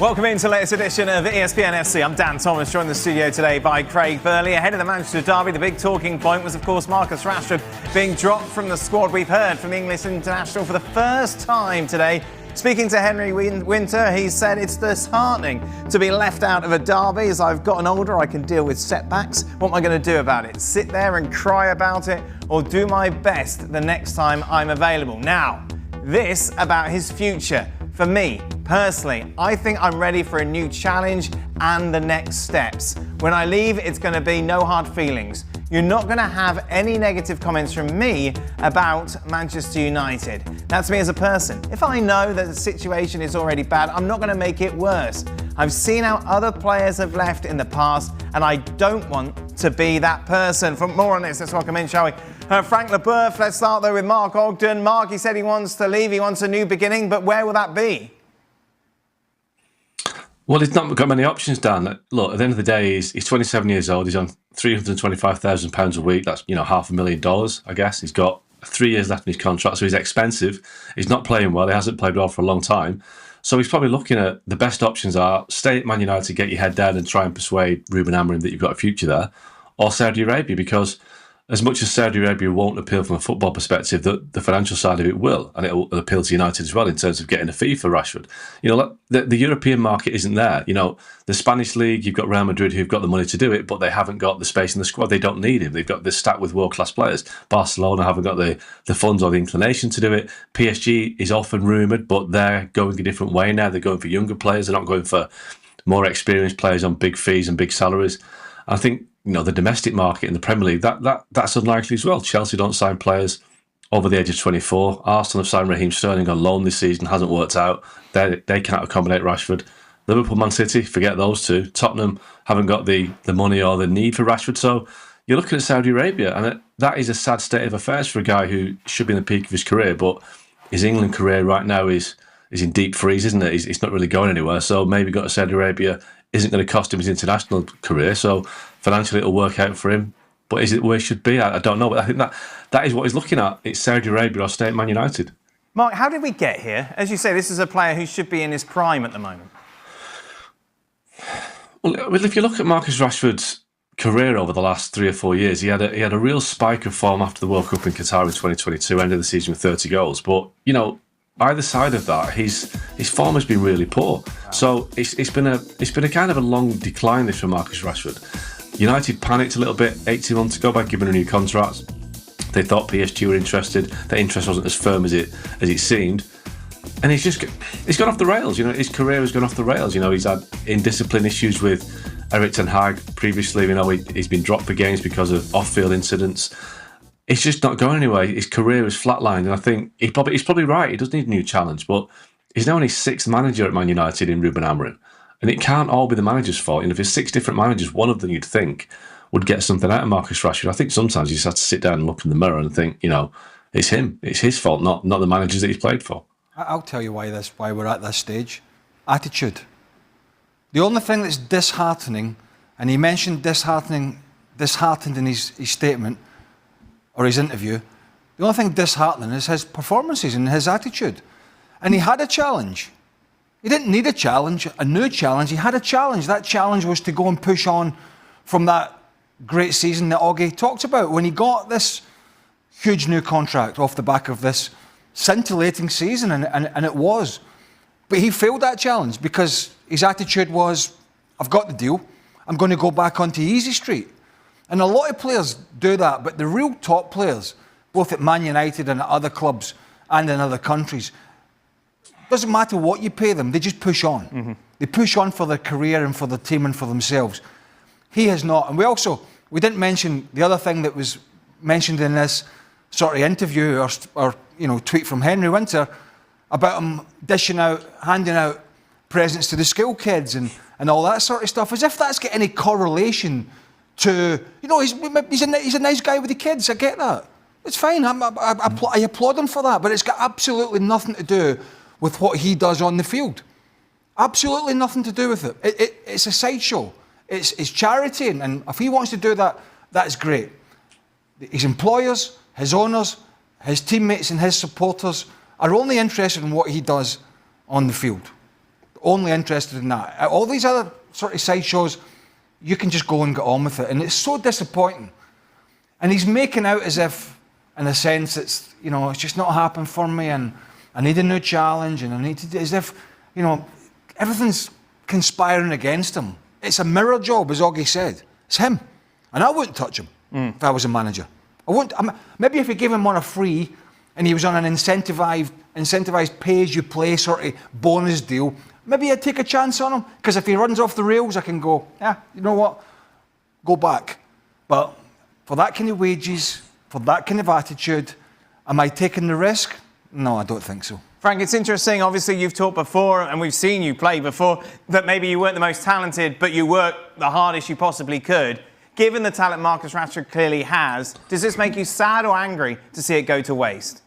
Welcome into the latest edition of ESPN FC. I'm Dan Thomas, joined in the studio today by Craig Burley. Ahead of the Manchester derby, the big talking point was, of course, Marcus Rashford being dropped from the squad. We've heard from the English international for the first time today. Speaking to Henry Winter, he said it's disheartening to be left out of a derby. As I've gotten older, I can deal with setbacks. What am I going to do about it? Sit there and cry about it, or do my best the next time I'm available? Now, this about his future. For me, personally, I think I'm ready for a new challenge and the next steps. When I leave, it's going to be no hard feelings. You're not going to have any negative comments from me about Manchester United. That's me as a person. If I know that the situation is already bad, I'm not going to make it worse. I've seen how other players have left in the past, and I don't want to be that person. For more on this, let's welcome in, shall we? Frank Leboeuf. Let's start though with Mark Ogden. Mark, he said he wants to leave, he wants a new beginning, but where will that be? Well, he's not got many options, Dan. Look, at the end of the day, he's 27 years old. He's on £325,000 a week. That's, $500,000, I guess. He's got 3 years left in his contract, so he's expensive. He's not playing well. He hasn't played well for a long time. So he's probably looking at the best options are stay at Man United, get your head down and try and persuade Ruben Amorim that you've got a future there, or Saudi Arabia, because as much as Saudi Arabia won't appeal from a football perspective, the financial side of it will, and it will appeal to United as well in terms of getting a fee for Rashford. The European market isn't there. The Spanish league, you've got Real Madrid who've got the money to do it, but they haven't got the space in the squad. They don't need him. They've got this stacked with world-class players. Barcelona haven't got the funds or the inclination to do it. PSG is often rumoured, but they're going a different way now. They're going for younger players. They're not going for more experienced players on big fees and big salaries. I think the domestic market in the Premier League, that's unlikely as well. Chelsea don't sign players over the age of 24. Arsenal have signed Raheem Sterling on loan this season, hasn't worked out. They cannot accommodate Rashford. Liverpool, Man City, forget those two. Tottenham haven't got the money or the need for Rashford. So you're looking at Saudi Arabia, and that is a sad state of affairs for a guy who should be in the peak of his career, but his England career right now is in deep freeze, isn't it? He's not really going anywhere. So maybe going to Saudi Arabia isn't going to cost him his international career. So financially it'll work out for him. But is it where he should be? I don't know. But I think that is what he's looking at. It's Saudi Arabia or stay at Man United. Mark, how did we get here? As you say, this is a player who should be in his prime at the moment. Well, if you look at Marcus Rashford's career over the last 3 or 4 years, he had a real spike of form after the World Cup in Qatar in 2022, ended the season with 30 goals. But, either side of that, his form has been really poor. So it's been a kind of a long decline this for Marcus Rashford. United panicked a little bit 18 months ago by giving a new contract. They thought PSG were interested. Their interest wasn't as firm as it seemed, and he's gone off the rails. His career has gone off the rails. He's had indiscipline issues with Erik ten Hag previously. He's been dropped for games because of off-field incidents. It's just not going anywhere. His career is flatlined, and I think he's probably right. He does need a new challenge, but he's now only 6th manager at Man United in Ruben Amorim, and it can't all be the manager's fault. If there's 6 different managers, one of them you'd think would get something out of Marcus Rashford. I think sometimes you just have to sit down and look in the mirror and think, it's him. It's his fault, not the managers that he's played for. I'll tell you why we're at this stage. Attitude. The only thing that's disheartening, and he mentioned disheartened in his statement, or his interview, the only thing disheartening is his performances and his attitude. And he had a challenge. He didn't need a challenge, a new challenge. He had a challenge. That challenge was to go and push on from that great season that Augie talked about. When he got this huge new contract off the back of this scintillating season, and it was. But he failed that challenge because his attitude was, I've got the deal. I'm going to go back onto easy street. And a lot of players do that, but the real top players, both at Man United and at other clubs and in other countries, doesn't matter what you pay them, they just push on. Mm-hmm. They push on for their career and for the team and for themselves. He has not. And we didn't mention the other thing that was mentioned in this sort of interview or tweet from Henry Winter about him handing out presents to the school kids and all that sort of stuff, as if that's got any correlation to, he's a nice guy with the kids. I get that. It's fine. I applaud him for that, but it's got absolutely nothing to do with what he does on the field. Absolutely nothing to do with it. It's a sideshow. It's charity, and if he wants to do that, that's great. His employers, his owners, his teammates and his supporters are only interested in what he does on the field. only interested in that. All these other sort of sideshows, you can just go and get on with it. And it's so disappointing. And he's making out as if, in a sense, it's, you know, it's just not happened for me and I need a new challenge and I need to do, as if, you know, everything's conspiring against him. It's a mirror job, as Oggy said. It's him. And I wouldn't touch him if I was a manager. I wouldn't. Maybe if you gave him one a free and he was on an incentivized pay-as-you-play sort of bonus deal, maybe I'd take a chance on him. Because if he runs off the rails, I can go, yeah, you know what, go back. But for that kind of wages, for that kind of attitude, am I taking the risk? No, I don't think so. Frank, it's interesting. Obviously, you've talked before, and we've seen you play before, that maybe you weren't the most talented, but you worked the hardest you possibly could. Given the talent Marcus Rashford clearly has, does this make you sad or angry to see it go to waste?